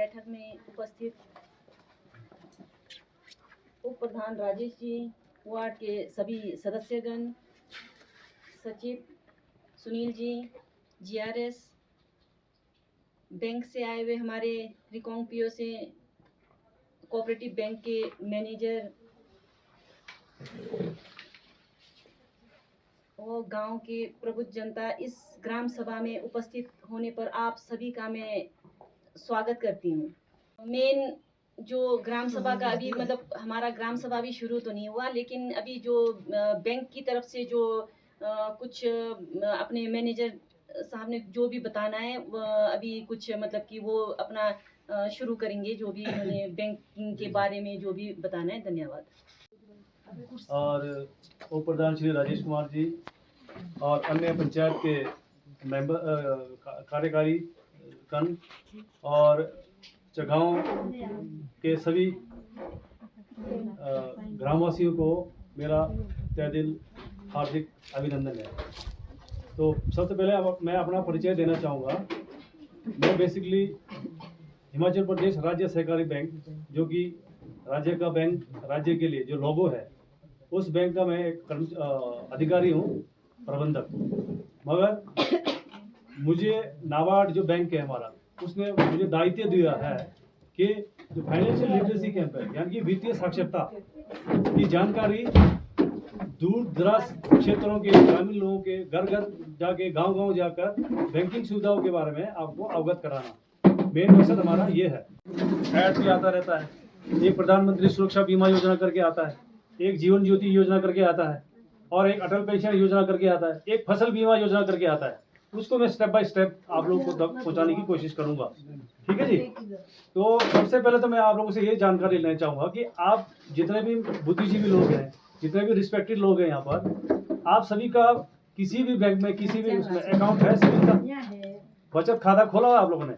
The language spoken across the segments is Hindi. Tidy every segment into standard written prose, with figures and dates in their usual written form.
बैठक में उपस्थित उप प्रधान राजेश जी, वार्ड के सभी सदस्यगण, सचिव सुनील जी, जीआरएस, बैंक से आए हुए हमारे रिकॉन्ग पीओ से कोऑपरेटिव बैंक के मैनेजर और गांव के प्रबुद्ध जनता, इस ग्राम सभा में उपस्थित होने पर आप सभी का मैं स्वागत करती हूँ। मेन जो ग्राम सभा का अभी मतलब हमारा ग्राम सभा भी शुरू तो नहीं हुआ, लेकिन अभी जो बैंक की तरफ से जो कुछ अपने मैनेजर साहब ने जो भी बताना है अभी कुछ मतलब कि वो अपना शुरू करेंगे, जो भी उन्होंने बैंकिंग के बारे में जो भी बताना है। धन्यवाद। और उप प्रधान श्री राजेश कुमार जी और अन्य पंचायत के मेंबर कार्यकारी गण और जगहों के सभी ग्रामवासियों को मेरा तहे दिल हार्दिक अभिनंदन है। तो सबसे पहले मैं अपना परिचय देना चाहूँगा। मैं बेसिकली हिमाचल प्रदेश राज्य सहकारी बैंक, जो कि राज्य का बैंक, राज्य के लिए जो लोगो है, उस बैंक का मैं एक अधिकारी हूँ, प्रबंधक। मगर मुझे नाबार्ड जो बैंक है हमारा, उसने मुझे दायित्व दिया है कि जो फाइनेंशियल लिटरेसी कैंप है, यानी कि वित्तीय साक्षरता की जानकारी दूर दराज क्षेत्रों के ग्रामीण लोगों के घर घर जाके, गांव गांव जाकर बैंकिंग सुविधाओं के बारे में आपको अवगत कराना, मेन मकसद हमारा ये है। ऐड भी आता रहता है, एक प्रधानमंत्री सुरक्षा बीमा योजना करके आता है, एक जीवन ज्योति योजना करके आता है, और एक अटल पेंशन योजना करके आता है, एक फसल बीमा योजना करके आता है। उसको मैं स्टेप बाय स्टेप आप लोगों को तक पहुंचाने की कोशिश करूंगा। ठीक है जी। तो सबसे पहले तो मैं आप लोगों से ये जानकारी लेना चाहूँगा कि आप जितने भी बुद्धिजीवी लोग हैं, जितने भी रिस्पेक्टेड लोग हैं यहाँ पर, आप सभी का किसी भी बैंक में किसी भी उसमें अकाउंट है? सभी का बचत खाता खोला हुआ आप लोगों ने?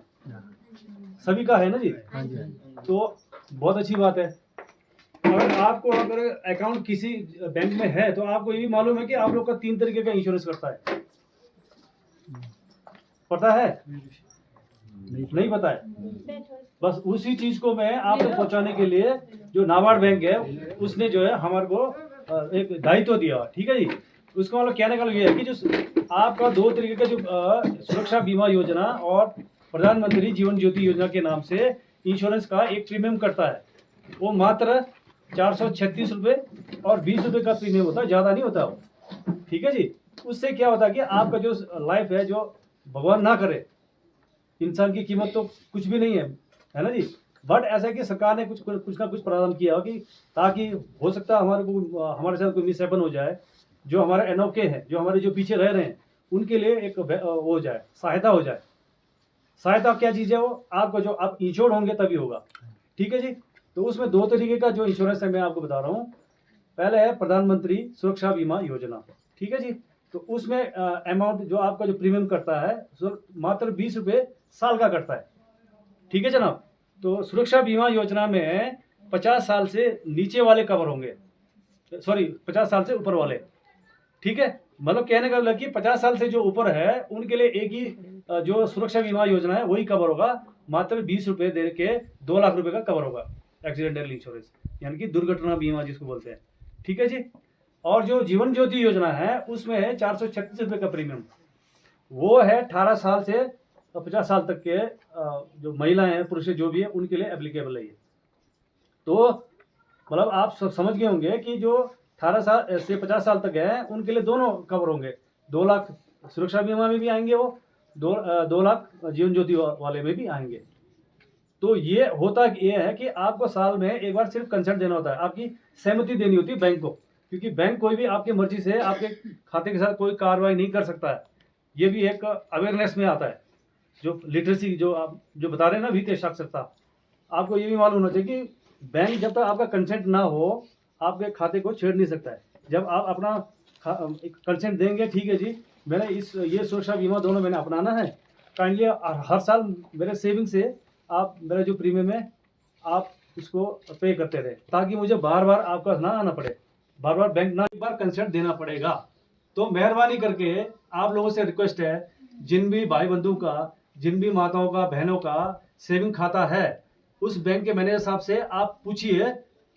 सभी का है ना जी? तो बहुत अच्छी बात है। अगर अकाउंट किसी बैंक में है तो आपको ये भी मालूम है कि आप लोग का 3 तरीके का इंश्योरेंस करता है। पता है? नहीं पता है? बस उसी चीज को मैं आप तक पहुंचाने के लिए जो नाबार्ड बैंक है, उसने जो है हमारे को एक दायित्व दिया। ठीक है जी। उसका मतलब कहने का ये है कि जो आपका 2 तरीके का जो सुरक्षा बीमा योजना और प्रधानमंत्री जीवन ज्योति योजना के नाम से इंश्योरेंस का एक प्रीमियम करता है, वो मात्र 436 रुपये और 20 रुपये का प्रीमियम होता है, ज़्यादा नहीं होता वो। ठीक है जी। उससे क्या होता है कि आपका जो लाइफ है, जो भगवान ना करे, इंसान की कीमत तो कुछ भी नहीं है ना जी, बट ऐसा है कि सरकार ने कुछ ना कुछ प्रावधान किया कि ताकि हो सकता है हमारे साथ कोई मिसहैपन हो जाए, जो हमारे अनोखे हैं, जो हमारे जो पीछे रह रहे हैं, उनके लिए एक हो जाए, सहायता हो जाए। सहायता क्या चीज़ है? वो आपको जो आप इंश्योर्ड होंगे तभी होगा। ठीक है जी। तो उसमें 2 तरीके का जो इंश्योरेंस है मैं आपको बता रहा हूँ। पहले है प्रधानमंत्री सुरक्षा बीमा योजना। ठीक है जी। तो उसमें अमाउंट जो आपका जो प्रीमियम करता है मात्र 20 रुपये साल का कटता है। ठीक है जनाब। तो सुरक्षा बीमा योजना में 50 साल से नीचे वाले कवर होंगे, 50 साल से ऊपर वाले। ठीक है, मतलब कहने का मतलब कि 50 साल से जो ऊपर है उनके लिए एक ही जो सुरक्षा बीमा योजना है वही कवर होगा। मात्र 20 रुपये दे के 2 लाख रुपए का कवर होगा, एक्सीडेंटल इंश्योरेंस, यानी कि दुर्घटना बीमा जिसको बोलते हैं। ठीक है जी। और जो जीवन ज्योति योजना है उसमें है 436 रुपये का प्रीमियम। वो है 18 साल से 50 साल तक के जो महिलाएं हैं, पुरुष जो भी है, उनके लिए एप्लीकेबल है ये। तो मतलब आप सब समझ गए होंगे कि जो 18 साल से 50 साल तक है उनके लिए दोनों कवर होंगे। 2 लाख सुरक्षा बीमा में भी आएंगे, वो 2 लाख जीवन ज्योति वाले में भी आएंगे। तो ये होता ये है कि आपको साल में एक बार सिर्फ कंसल्ट देना होता है, आपकी सहमति देनी होती है बैंक को, क्योंकि बैंक कोई भी आपकी मर्जी से आपके खाते के साथ कोई कार्रवाई नहीं कर सकता है। ये भी एक अवेयरनेस में आता है, जो लिटरेसी जो आप जो बता रहे हैं ना, वित्तीय साक्षरता। आपको ये भी मालूम होना चाहिए कि बैंक जब तक आपका कंसेंट ना हो आपके खाते को छेड़ नहीं सकता है। जब आप अपना कंसेंट देंगे, ठीक है जी, मैंने ये सुरक्षा बीमा दोनों मैंने अपनाना है, काइंडली हर साल मेरे सेविंग से आप मेरा जो प्रीमियम है आप उसको पे करते रहे, ताकि मुझे बार बार आपका ना आना पड़े, बार बार बैंक ना, एक बार कंसेंट देना पड़ेगा। तो मेहरबानी करके आप लोगों से रिक्वेस्ट है, जिन भी भाई बंधु का, जिन भी माताओं का, बहनों का सेविंग खाता है, उस बैंक के मैनेजर साहब से आप पूछिए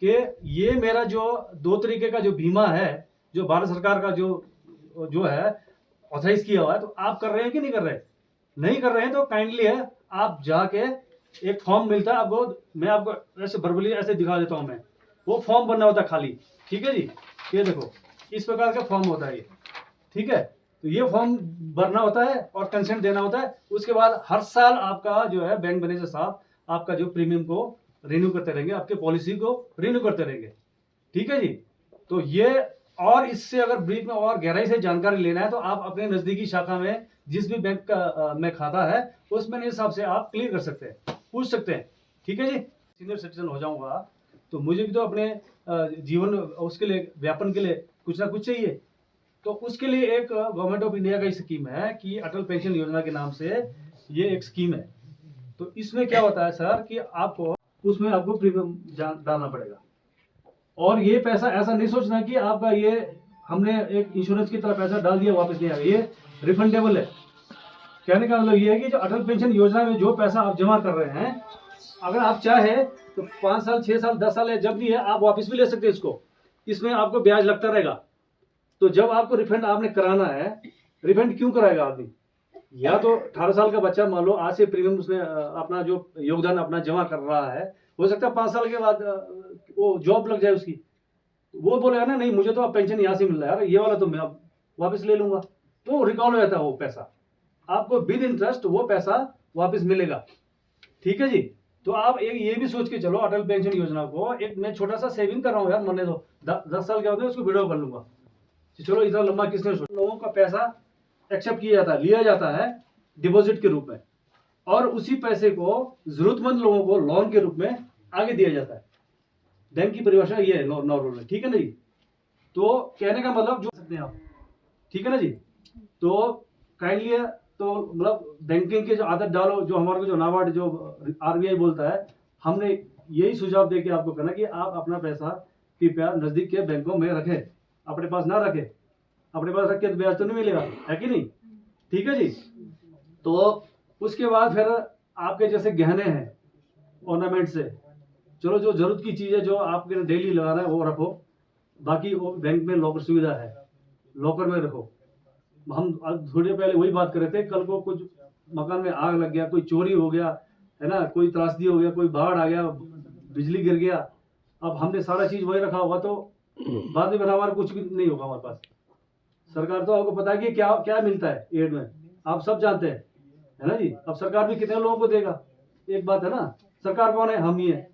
कि ये मेरा जो 2 तरीके का जो बीमा है, जो भारत सरकार का जो है ऑथराइज किया हुआ है, तो आप कर रहे हैं कि नहीं कर रहे? नहीं कर रहे हैं तो काइंडली है आप जाके, एक फॉर्म मिलता है आपको, मैं आपको ऐसे वर्बली ऐसे दिखा देता हूँ मैं, वो फॉर्म भरना होता है खाली, ठीक है जी। ये देखो इस प्रकार का फॉर्म होता है ये, ठीक है। तो ये फॉर्म भरना होता है और कंसेंट देना होता है। उसके बाद हर साल आपका जो है बैंक मैनेजर साहब आपका जो प्रीमियम को रिन्यू करते रहेंगे, आपके पॉलिसी को रिन्यू करते रहेंगे, ठीक है जी। तो ये, और इससे अगर ब्रीफ में और गहराई से जानकारी लेना है तो आप अपने नजदीकी शाखा में जिस भी बैंक का में खाता है उस मैनेजर साहब से आप क्लियर कर सकते हैं, पूछ सकते हैं, ठीक है जी। सीनियर सिटीजन हो जाऊंगा तो मुझे भी तो अपने जीवन उसके लिए व्यापन के लिए कुछ ना कुछ चाहिए। तो उसके लिए एक गवर्नमेंट ऑफ इंडिया का स्कीम है कि अटल पेंशन योजना के नाम से ये एक स्कीम है। तो इसमें क्या होता है सर कि आपको उसमें आपको प्रीमियम डालना पड़ेगा, और ये पैसा ऐसा नहीं सोचना कि आपका ये हमने एक इंश्योरेंस की तरह पैसा डाल दिया वापस नहीं आएगा, ये रिफंडेबल है। कहने का मतलब ये है कि जो अटल पेंशन योजना में जो पैसा आप जमा कर रहे हैं, अगर आप चाहे तो 5 साल 6 साल 10 साल या जब भी है आप वापस भी ले सकते हैं इसको, इसमें आपको ब्याज लगता रहेगा। तो जब आपको रिफंड आपने कराना है, रिफंड क्यों कराएगा आदमी? या तो 18 साल का बच्चा मान लो आज से प्रीमियम उसने अपना जो योगदान अपना जमा कर रहा है, हो सकता है 5 साल के बाद वो जॉब लग जाए उसकी, वो बोलेगा ना नहीं मुझे तो अब पेंशन यहाँ से मिल रहा है यार, ये वाला तो मैं अब वापस ले लूंगा, तो रिकॉल हो जाता है वो पैसा, आपको विद इंटरेस्ट वो पैसा वापस मिलेगा, ठीक है जी। तो आप एक ये भी सोच के चलो अटल पेंशन योजना को, एक मैं छोटा सा सेविंग कर रहा हूँ यार, मरने दो 10 साल के बाद उसको विड्रॉ कर लूंगा, चलो इतना लंबा किसने सोचा। लोगों का पैसा एक्सेप्ट किया जाता है, लिया जाता है डिपॉजिट के रूप में, और उसी पैसे को जरूरतमंद लोगों को लोन के रूप में आगे दिया जाता है। बैंक की परिभाषा ये है नॉर्मल, ठीक है ना जी। तो कहने का मतलब जो सकते हैं आप, ठीक है ना जी। तो काइंडली तो मतलब बैंकिंग के जो आदत डालो, जो हमारे को जो नाबार्ड जो आरबीआई बोलता है, हमने यही सुझाव दे के आपको कहना कि आप अपना पैसा कृपया नजदीक के बैंकों में रखें, अपने पास ना रखें, अपने पास रखे तो ब्याज तो नहीं मिलेगा, है कि नहीं, ठीक है जी। तो उसके बाद फिर आपके जैसे गहने हैं ऑर्नामेंट से, चलो जो जरूरत की चीज है जो आपके डेली लगाना है वो रखो, बाकी वो बैंक में लॉकर सुविधा है, लॉकर में रखो। हम थोड़ी देर पहले वही बात कर रहे थे, कल को कुछ मकान में आग लग गया, कोई चोरी हो गया है ना, कोई त्रासदी हो गया, कोई बाढ़ आ गया, बिजली गिर गया, अब हमने सारा चीज वही रखा होगा तो बाद में हमारा कुछ भी नहीं होगा हमारे पास। सरकार तो आपको पता है कि क्या क्या मिलता है एड में, आप सब जानते हैं, है ना जी। अब सरकार भी कितने लोगों को देगा, एक बात है ना, सरकार कौन है, हम ही है।